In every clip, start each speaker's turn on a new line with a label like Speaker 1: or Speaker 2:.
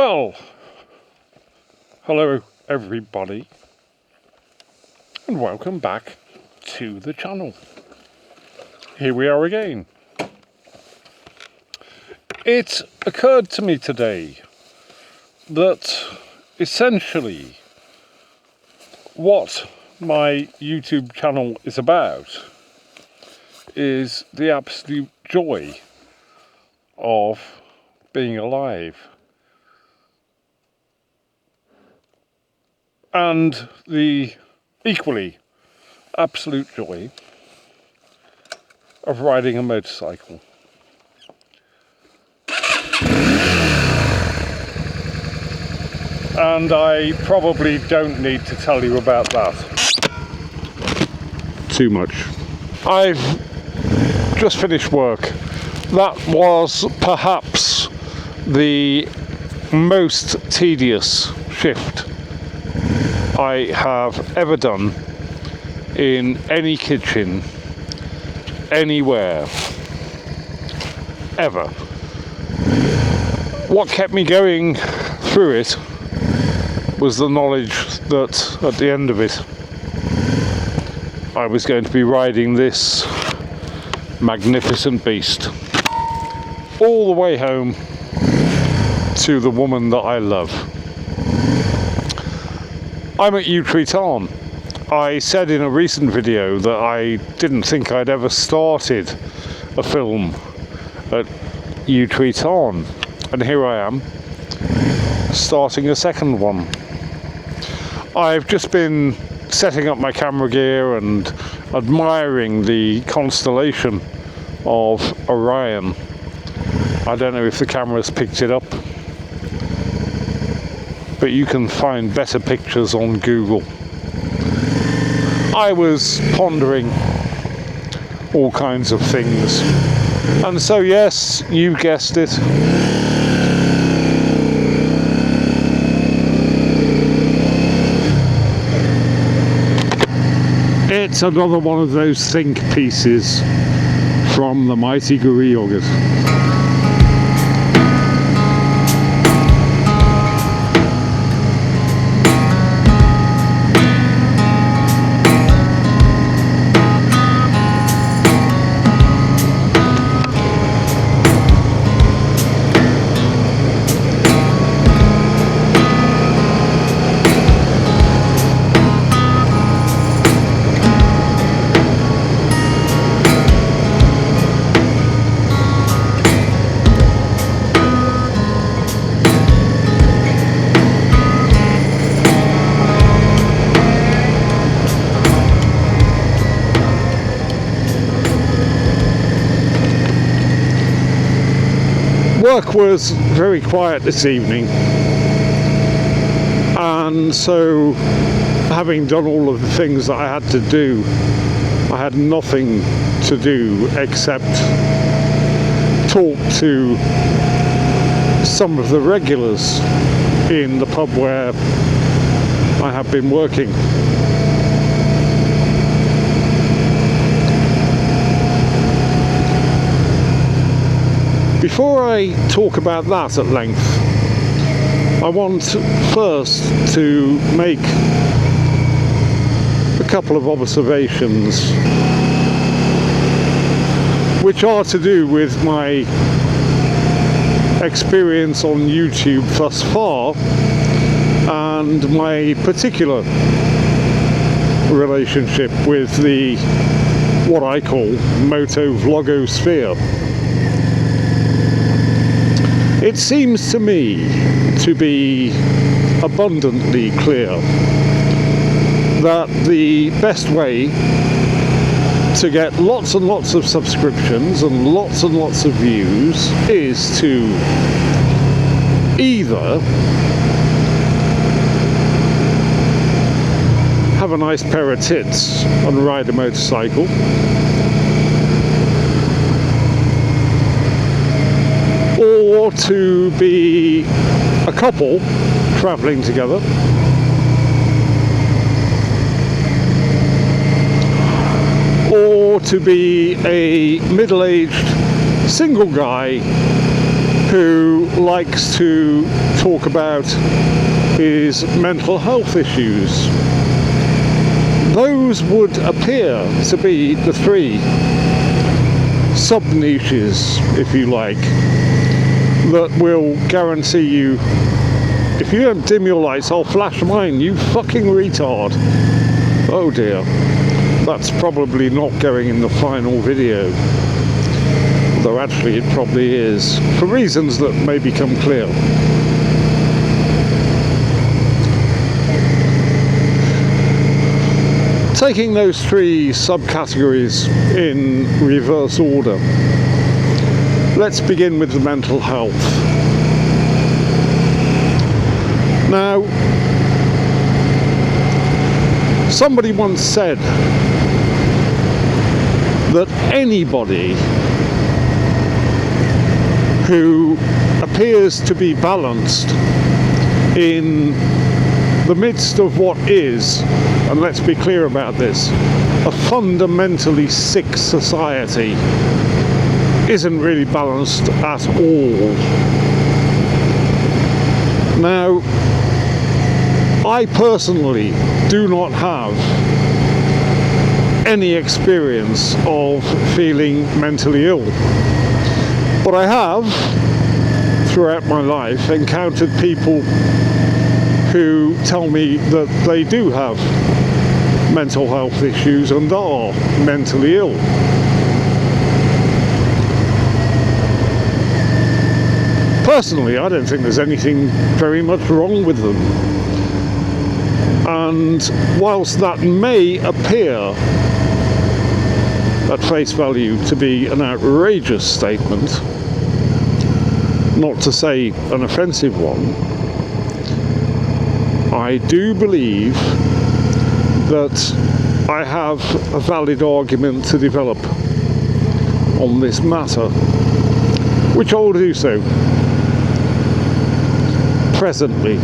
Speaker 1: Well, hello everybody, and welcome back to the channel. Here we are again. It occurred to me today that essentially what my YouTube channel is about is the absolute joy of being alive. And the equally absolute joy of riding a motorcycle. And I probably don't need to tell you about that too much. I've just finished work. That was perhaps the most tedious shift I have ever done in any kitchen, anywhere, ever. What kept me going through it was the knowledge that at the end of it I was going to be riding this magnificent beast all the way home to the woman that I love. I'm at Rant. I said in a recent video that I didn't think I'd ever started a film at Rant, and here I am, starting a second one. I've just been setting up my camera gear and admiring the constellation of Orion. I don't know if the camera's picked it up, but you can find better pictures on Google. I was pondering all kinds of things, and so yes, you guessed it, it's another one of those think pieces from the mighty Guru Yogurt. Work was very quiet this evening, and so having done all of the things that I had to do, I had nothing to do except talk to some of the regulars in the pub where I have been working. Before I talk about that at length, I want first to make a couple of observations which are to do with my experience on YouTube thus far and my particular relationship with the what I call moto vlogosphere. It seems to me to be abundantly clear that the best way to get lots and lots of subscriptions and lots of views is to either have a nice pair of tits and ride a motorcycle, or to be a couple travelling together, or to be a middle-aged single guy who likes to talk about his mental health issues. Those would appear to be the three sub-niches, if you like, that will guarantee you, if you don't dim your lights, I'll flash mine, you fucking retard. Oh dear, that's probably not going in the final video, though actually it probably is, for reasons that may become clear. Taking those three subcategories in reverse order, let's begin with the mental health. Now, somebody once said that anybody who appears to be balanced in the midst of what is, and let's be clear about this, a fundamentally sick society, isn't really balanced at all. Now, I personally do not have any experience of feeling mentally ill, but I have, throughout my life, encountered people who tell me that they do have mental health issues and are mentally ill. Personally, I don't think there's anything very much wrong with them. And whilst that may appear at face value to be an outrageous statement, not to say an offensive one, I do believe that I have a valid argument to develop on this matter, which I will do so presently.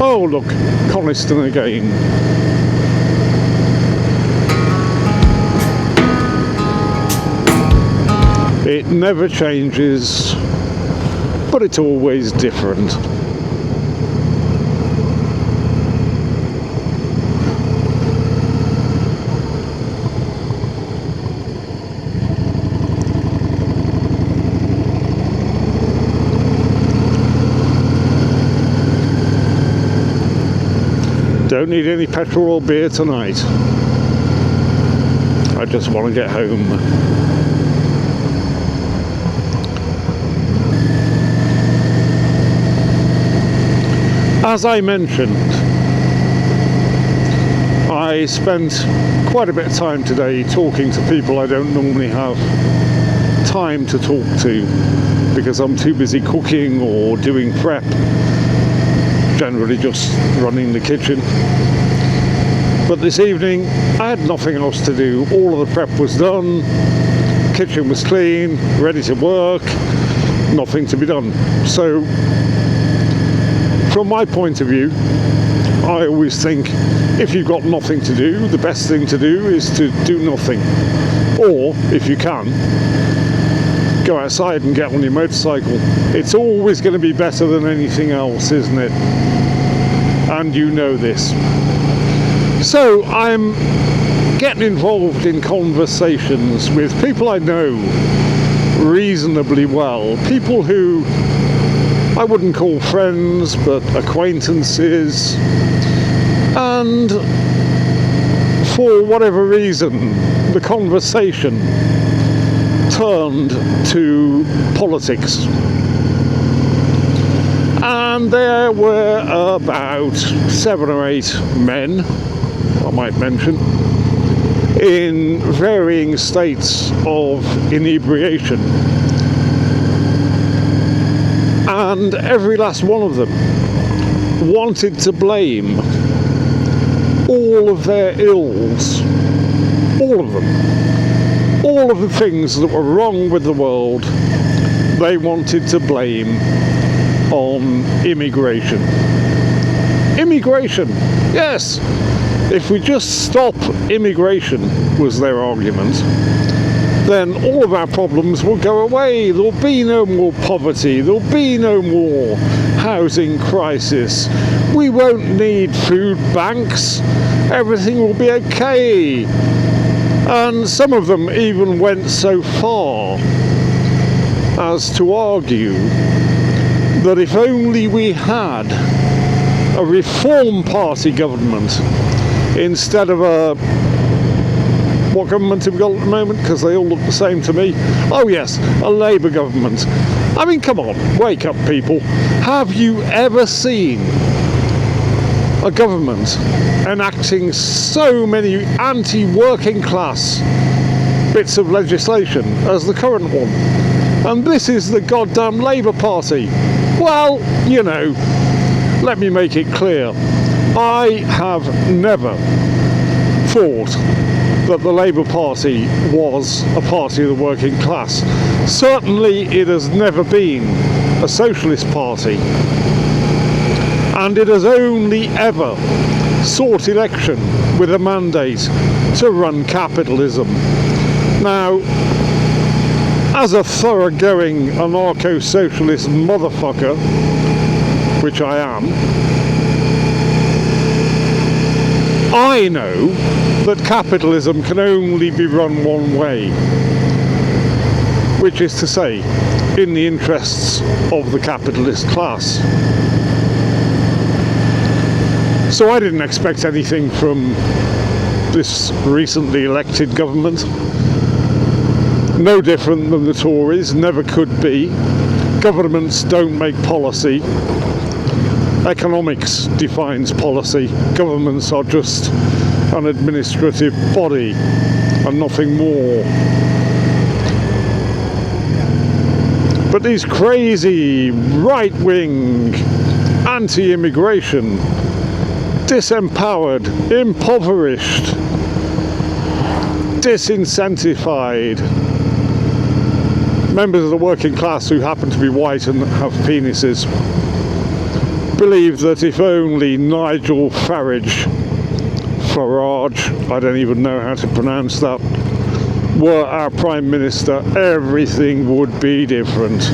Speaker 1: Oh look, Coniston again. It never changes, but it's always different. Don't need any petrol or beer tonight. I just want to get home. As I mentioned, I spent quite a bit of time today talking to people I don't normally have time to talk to because I'm too busy cooking or doing prep, generally just running the kitchen. But this evening I had nothing else to do. All of the prep was done, kitchen was clean, ready to work, nothing to be done. So from my point of view, I always think if you've got nothing to do, the best thing to do is to do nothing. Or, if you can, go outside and get on your motorcycle. It's always going to be better than anything else, isn't it? And you know this. So I'm getting involved in conversations with people I know reasonably well, people who I wouldn't call friends, but acquaintances, and for whatever reason, the conversation turned to politics. And there were about 7 or 8 men, I might mention, in varying states of inebriation. And every last one of them wanted to blame all of their ills, all of them, all of the things that were wrong with the world, they wanted to blame on immigration. Immigration, yes. If we just stop immigration, was their argument, then all of our problems will go away. There'll be no more poverty. There'll be no more housing crisis. We won't need food banks. Everything will be okay. And some of them even went so far as to argue that if only we had a Reform Party government instead of a... What government have we got at the moment? Because they all look the same to me. Oh yes, a Labour government. I mean, come on, wake up people. Have you ever seen a government enacting so many anti-working class bits of legislation as the current one? And this is the goddamn Labour Party. Well, you know, let me make it clear. I have never thought that the Labour Party was a party of the working class. Certainly it has never been a socialist party, and it has only ever sought election with a mandate to run capitalism. Now, as a thoroughgoing anarcho-socialist motherfucker, which I am, I know that capitalism can only be run one way, which is to say, in the interests of the capitalist class. So I didn't expect anything from this recently elected government. No different than the Tories, never could be. Governments don't make policy. Economics defines policy. Governments are just an administrative body and nothing more. But these crazy right-wing anti-immigration, disempowered, impoverished, disincentivized members of the working class who happen to be white and have penises believe that if only Nigel Farage, I don't even know how to pronounce that, were our Prime Minister, everything would be different.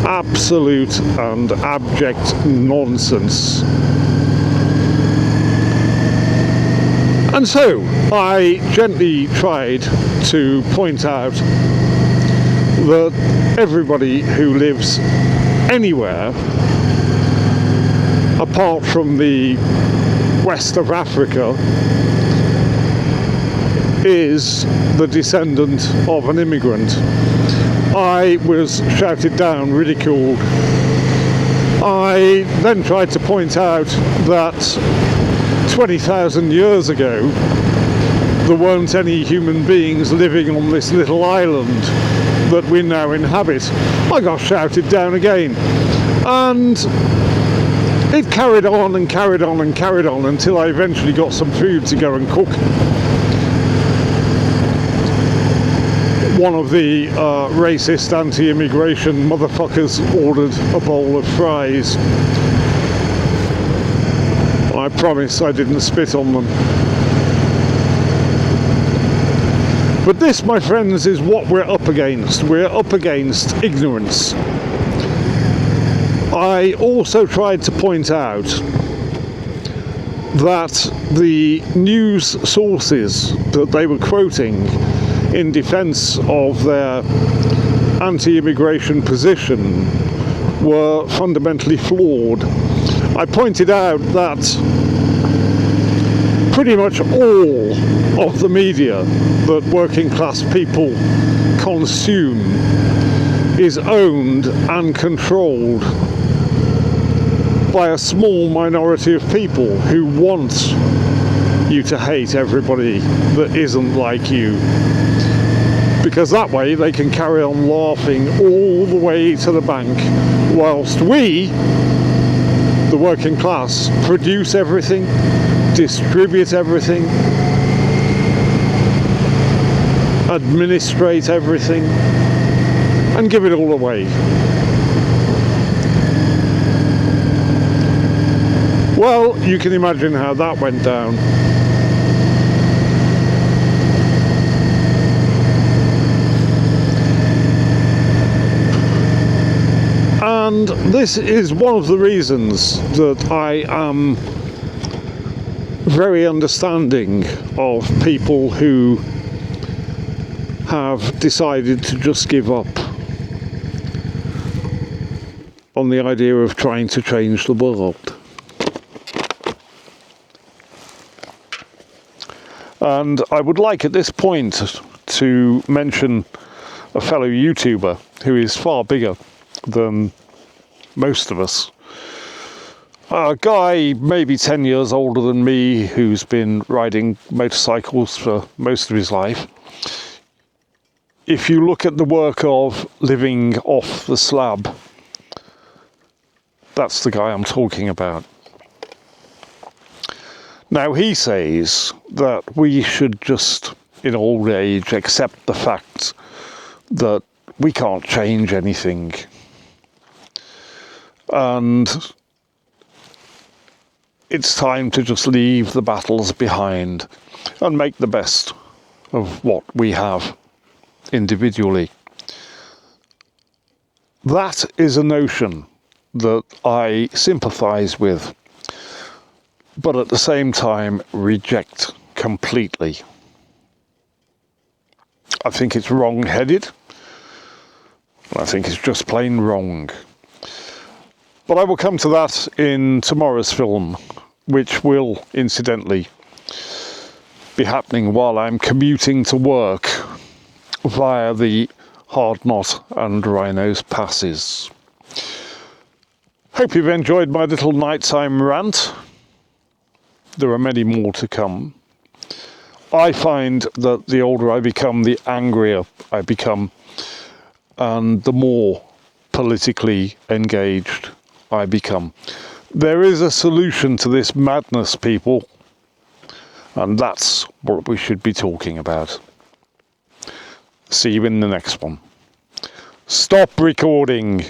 Speaker 1: Absolute and abject nonsense. And so I gently tried to point out that everybody who lives anywhere apart from the west of Africa is the descendant of an immigrant. I was shouted down, ridiculed. I then tried to point out that 20,000 years ago there weren't any human beings living on this little island that we now inhabit. I got shouted down again, and it carried on and carried on and carried on until I eventually got some food to go and cook. One of the racist anti-immigration motherfuckers ordered a bowl of fries. I promise I didn't spit on them. But this, my friends, is what we're up against. We're up against ignorance. I also tried to point out that the news sources that they were quoting in defence of their anti-immigration position were fundamentally flawed. I pointed out that pretty much all of the media that working class people consume is owned and controlled by a small minority of people who want you to hate everybody that isn't like you, because that way they can carry on laughing all the way to the bank, whilst we, the working class, produce everything, distribute everything, administrate everything, and give it all away. Well, you can imagine how that went down. And this is one of the reasons that I am very understanding of people who have decided to just give up on the idea of trying to change the world. And I would like at this point to mention a fellow YouTuber who is far bigger than most of us. A guy maybe 10 years older than me who's been riding motorcycles for most of his life. If you look at the work of living off the slab, that's the guy I'm talking about. Now he says that we should just, in old age, accept the fact that we can't change anything. And it's time to just leave the battles behind and make the best of what we have individually. That is a notion that I sympathise with, but at the same time reject completely. I think it's wrong-headed. I think it's just plain wrong. But I will come to that in tomorrow's film, which will, incidentally, be happening while I'm commuting to work via the Hard Knot and Rhinos passes. Hope you've enjoyed my little nighttime rant. There are many more to come. I find that the older I become, the angrier I become, and the more politically engaged I become. There is a solution to this madness, people, and that's what we should be talking about. See you in the next one. Stop recording.